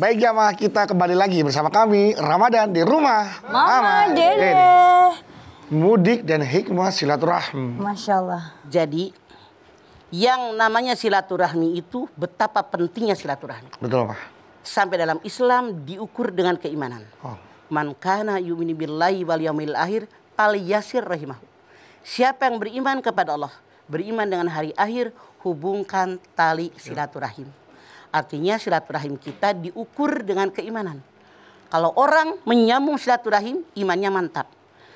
Baik jamaah, kita kembali lagi bersama kami Ramadan di rumah Mama Dede. Mudik dan hikmah silaturahmi. Masya Allah. Jadi yang namanya silaturahmi itu betapa pentingnya silaturahmi. Betul Pak. Sampai dalam Islam diukur dengan keimanan. Man kana yu'minu billahi wal yaumil akhir falyasir rahimahu. Siapa yang beriman kepada Allah, beriman dengan hari akhir, hubungkan tali silaturahim. Artinya silaturahim kita diukur dengan keimanan. Kalau orang menyambung silaturahim, imannya mantap.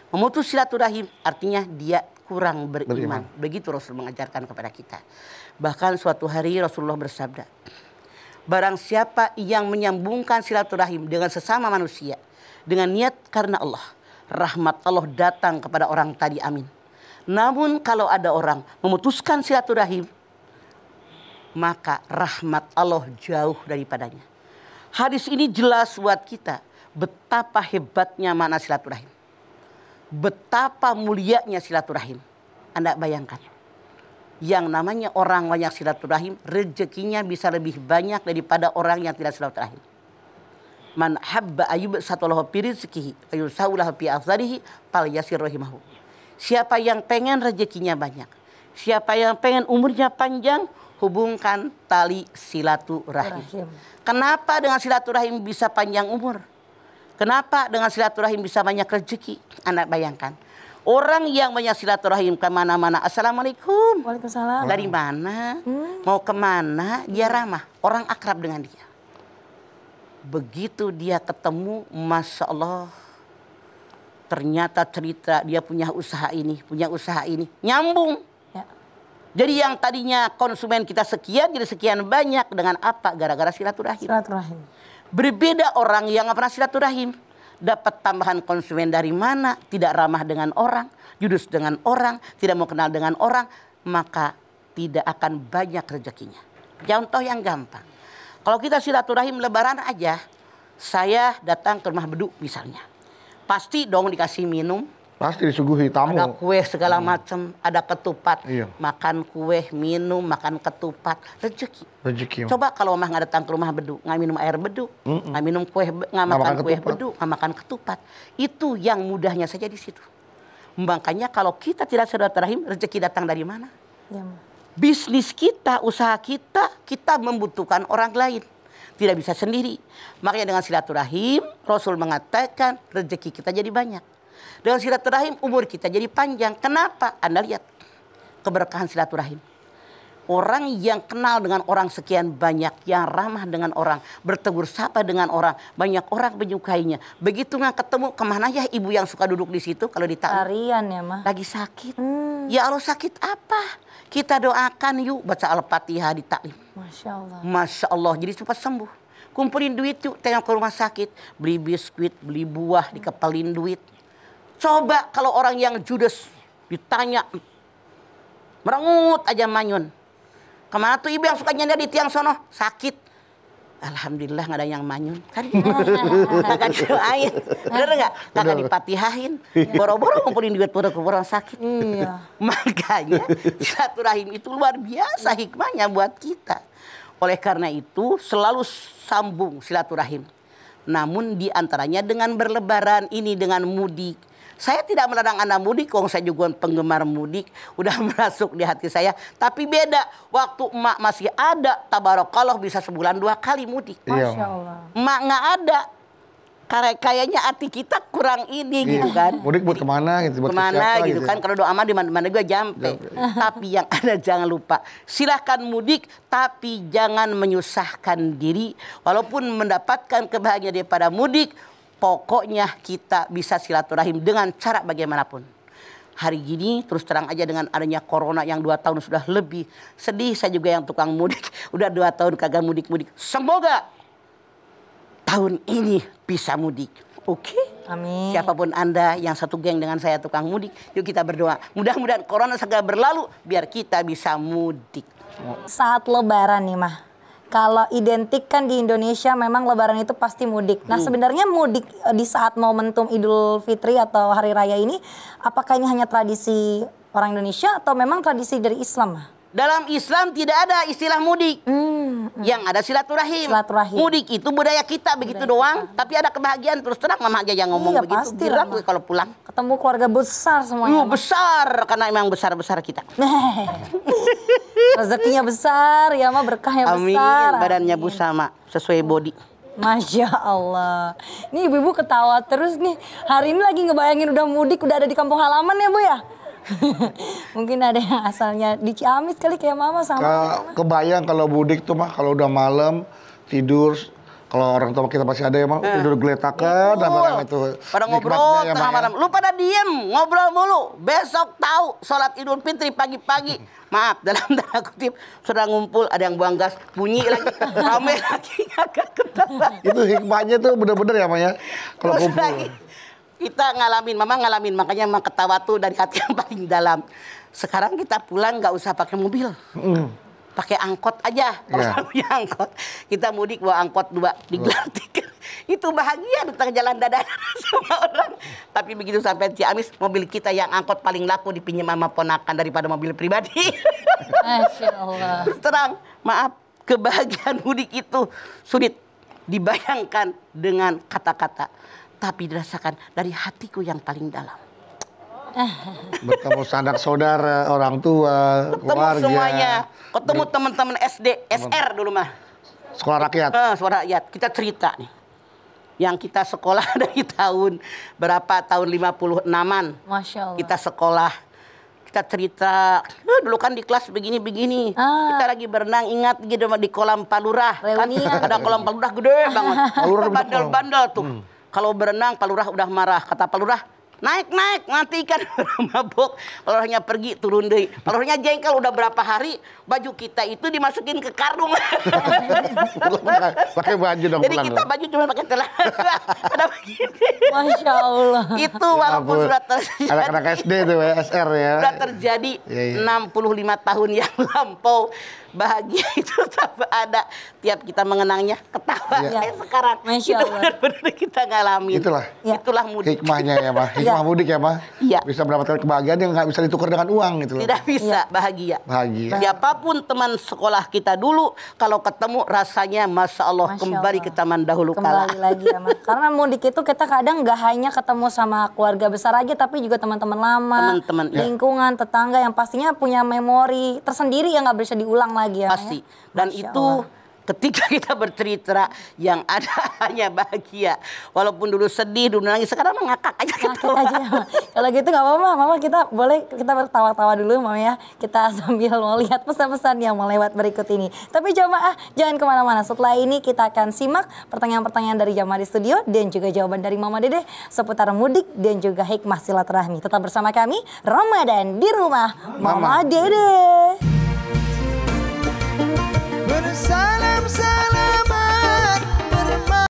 Memutus silaturahim artinya dia kurang beriman. Begitu Rasul mengajarkan kepada kita. Bahkan suatu hari Rasulullah bersabda, barang siapa yang menyambungkan silaturahim dengan sesama manusia, dengan niat karena Allah, rahmat Allah datang kepada orang tadi, amin. Namun kalau ada orang memutuskan silaturahim, maka rahmat Allah jauh daripadanya. Hadis ini jelas buat kita betapa hebatnya makna silaturahim. Betapa mulianya silaturahim. Anda bayangkan. Yang namanya orang banyak silaturahim, rezekinya bisa lebih banyak daripada orang yang tidak silaturahim. Man habba ayyub satulahu fi rizqihi ayusaulahu fi azarihi falyasir rahimahu. Siapa yang pengen rezekinya banyak, siapa yang pengen umurnya panjang, hubungkan tali silaturahim. Kenapa dengan silaturahim bisa panjang umur? Kenapa dengan silaturahim bisa banyak rezeki? Anda bayangkan. Orang yang banyak silaturahim kemana-mana, assalamualaikum. Waalaikumsalam. Dari mana? Mau kemana? Dia ramah. Orang akrab dengan dia. Begitu dia ketemu, Masya Allah. Ternyata cerita dia punya usaha ini, nyambung. Jadi yang tadinya konsumen kita sekian, jadi sekian banyak. Dengan apa? Gara-gara silaturahim. Berbeda orang yang nggak pernah silaturahim. Dapat tambahan konsumen dari mana? Tidak ramah dengan orang, judus dengan orang, tidak mau kenal dengan orang. Maka tidak akan banyak rezekinya. Contoh yang gampang. Kalau kita silaturahim lebaran aja. Saya datang ke rumah beduk misalnya. Pasti dong dikasih minum. Pasti disuguhi tamu. Ada kue segala macam, ada ketupat. Iya. Makan kue, minum, makan ketupat, rezeki. Coba kalau mah nggak datang ke rumah beduk, nggak minum air beduk, nggak minum kue, nggak makan kue beduk, nggak makan ketupat. Itu yang mudahnya saja di situ. Makanya kalau kita tidak silaturahim, rezeki datang dari mana? Ya. Bisnis kita, usaha kita membutuhkan orang lain. Tidak bisa sendiri. Makanya dengan silaturahim, Rasul mengatakan rezeki kita jadi banyak. Dengan silaturahim umur kita jadi panjang. Kenapa? Anda lihat keberkahan silaturahim. Orang yang kenal dengan orang sekian banyak, yang ramah dengan orang, bertegur sapa dengan orang, banyak orang menyukainya. Begitu nggak ketemu, kemana ya ibu yang suka duduk di situ kalau ditanya? Tarian ya mah. Lagi sakit. Ya Allah, sakit apa? Kita doakan yuk, baca Al-Fatihah di taklim. Masya Allah. Masya Allah, jadi cepat sembuh. Kumpulin duit yuk, tengok ke rumah sakit, beli biskuit, beli buah, dikepalin duit. Coba kalau orang yang judes ditanya, merengut aja manyun. Kemana tuh ibu yang suka nyender di tiang sono? Sakit. Alhamdulillah nggak ada yang manyun. Kan kagak doain. Bener nggak? Kagak dipatihahin. Boro-boro ngumpulin duit boro-boro sakit. Iya. Makanya silaturahim itu luar biasa hikmahnya buat kita. Oleh karena itu selalu sambung silaturahim. Namun diantaranya dengan berlebaran ini, dengan mudik. Saya tidak melarang Anda mudik, kok saya juga penggemar mudik. Udah masuk di hati saya. Tapi beda, waktu emak masih ada, tabarakallah bisa sebulan 2 kali mudik. Masya Allah. Emak nggak ada. Kayaknya hati kita kurang ini gitu kan. Mudik buat kemana gitu? Buat kemana siapa, gitu kan. Kalau doa mah di mana-mana gue jampe. Tapi yang ada jangan lupa. Silahkan mudik, tapi jangan menyusahkan diri. Walaupun mendapatkan kebahagiaan daripada mudik, pokoknya kita bisa silaturahim dengan cara bagaimanapun. Hari gini terus terang aja dengan adanya corona yang 2 tahun sudah lebih. Sedih saya juga yang tukang mudik. Udah 2 tahun kagak mudik-mudik. Semoga tahun ini bisa mudik. Oke? Amin. Siapapun Anda yang satu geng dengan saya tukang mudik, yuk kita berdoa. Mudah-mudahan corona segera berlalu biar kita bisa mudik. Saat lebaran nih mah. Kalau identik kan di Indonesia memang lebaran itu pasti mudik. Nah sebenarnya mudik di saat momentum Idul Fitri atau Hari Raya ini, apakah ini hanya tradisi orang Indonesia atau memang tradisi dari Islam? Dalam Islam tidak ada istilah mudik. Yang ada silaturahim. Mudik itu budaya kita begitu doang. Tapi ada kebahagiaan, terus terang Mama aja yang ngomong begitu. Pasti Girang kalau pulang. Ketemu keluarga besar semuanya. Besar karena emang besar-besar kita. Rezekinya besar ya mah, berkahnya Amin. besar. Badannya Bu sama sesuai body. Masya Allah. Nih ibu-ibu ketawa terus nih. Hari ini lagi ngebayangin udah mudik, udah ada di kampung halaman ya Bu ya. Mungkin ada yang asalnya di Ciamis kali kayak Mama sama. Kebayang kalau mudik tuh mah kalau udah malam tidur. Kalau orang tua kita masih ada ya mah tidur geletakan dan itu. Pada ngobrol tengah malam. Lu pada diem ngobrol mulu. Besok tahu sholat Idul Fitri pagi-pagi. Maaf dalam tanda kutip sudah ngumpul, ada yang buang gas, bunyi lagi, rame lagi, agak ketawa. Itu hikmahnya tuh bener-bener ya Maya. Kalau Terus kumpul. lagi kita ngalamin, Mama ngalamin, makanya emang ketawa tuh dari hati yang paling dalam. Sekarang kita pulang nggak usah pakai mobil. Pakai angkot aja. Kalau punya angkot, kita mudik bawa angkot 2 digelar tiket. Itu bahagia di tengah jalan dada sama orang. Tapi begitu sampai Ciamis, mobil kita yang angkot paling laku dipinjam sama ponakan daripada mobil pribadi. Masya Allah. Terus terang, maaf, kebahagiaan mudik itu sulit dibayangkan dengan kata-kata, tapi dirasakan dari hatiku yang paling dalam. Bertemu sanak saudara, orang tua, Ketemu keluarga. semuanya, ketemu teman-teman SD, SR dulu mah. Sekolah rakyat. Sekolah rakyat, kita cerita nih. Yang kita sekolah dari tahun berapa, tahun 56-an. Masya Allah. Kita sekolah, kita cerita, dulu kan di kelas begini-begini. Kita lagi berenang, ingat gitu di kolam Palurah. Kan ada kolam Palurah gede banget. Bandel-bandel tuh. Kalau berenang, Palurah udah marah. Kata Palurah, naik, nanti ikan mabuk. Palurahnya pergi, turun deh. Palurahnya jengkel udah berapa hari, baju kita itu dimasukin ke karung. Pakai baju dong. Jadi kita baju cuma pakai celana. Ada begini. Masya Allah. Itu walaupun sudah terjadi. Anak-anak SD tuh ya, SR ya. Sudah terjadi 65 tahun yang lampau. Bahagia itu tetap ada. Tiap kita mengenangnya ketawa. Kayak sekarang. Masya Itu Allah. benar-benar kita ngalamin. Itulah mudik. Hikmahnya ya Mah. Hikmah mudik ya Mah. Iya. Bisa mendapatkan kebahagiaan yang nggak bisa ditukar dengan uang gitu loh. Tidak bisa bahagia. Siapapun teman sekolah kita dulu, kalau ketemu rasanya Masya Allah, kembali ke zaman dahulu kala. Kembali lagi ya Mas. Karena mudik itu kita kadang nggak hanya ketemu sama keluarga besar aja, tapi juga teman-teman lama, lingkungan, tetangga yang pastinya punya memori tersendiri yang nggak bisa diulang lagi ya. Pasti. Dan itu ketika kita bercerita yang ada hanya bahagia. Walaupun dulu sedih, dulu nangis, sekarang mengakak aja ketawa. Kalau gitu nggak apa-apa, Mama, kita boleh kita bertawa-tawa dulu Mama ya. Kita sambil mau lihat pesan-pesan yang mau lewat berikut ini. Tapi jamaah jangan kemana-mana. Setelah ini kita akan simak pertanyaan-pertanyaan dari jamaah di studio dan juga jawaban dari Mama Dede seputar mudik dan juga hikmah silaturahmi. Tetap bersama kami, Ramadan di rumah Mama Dede. Bersama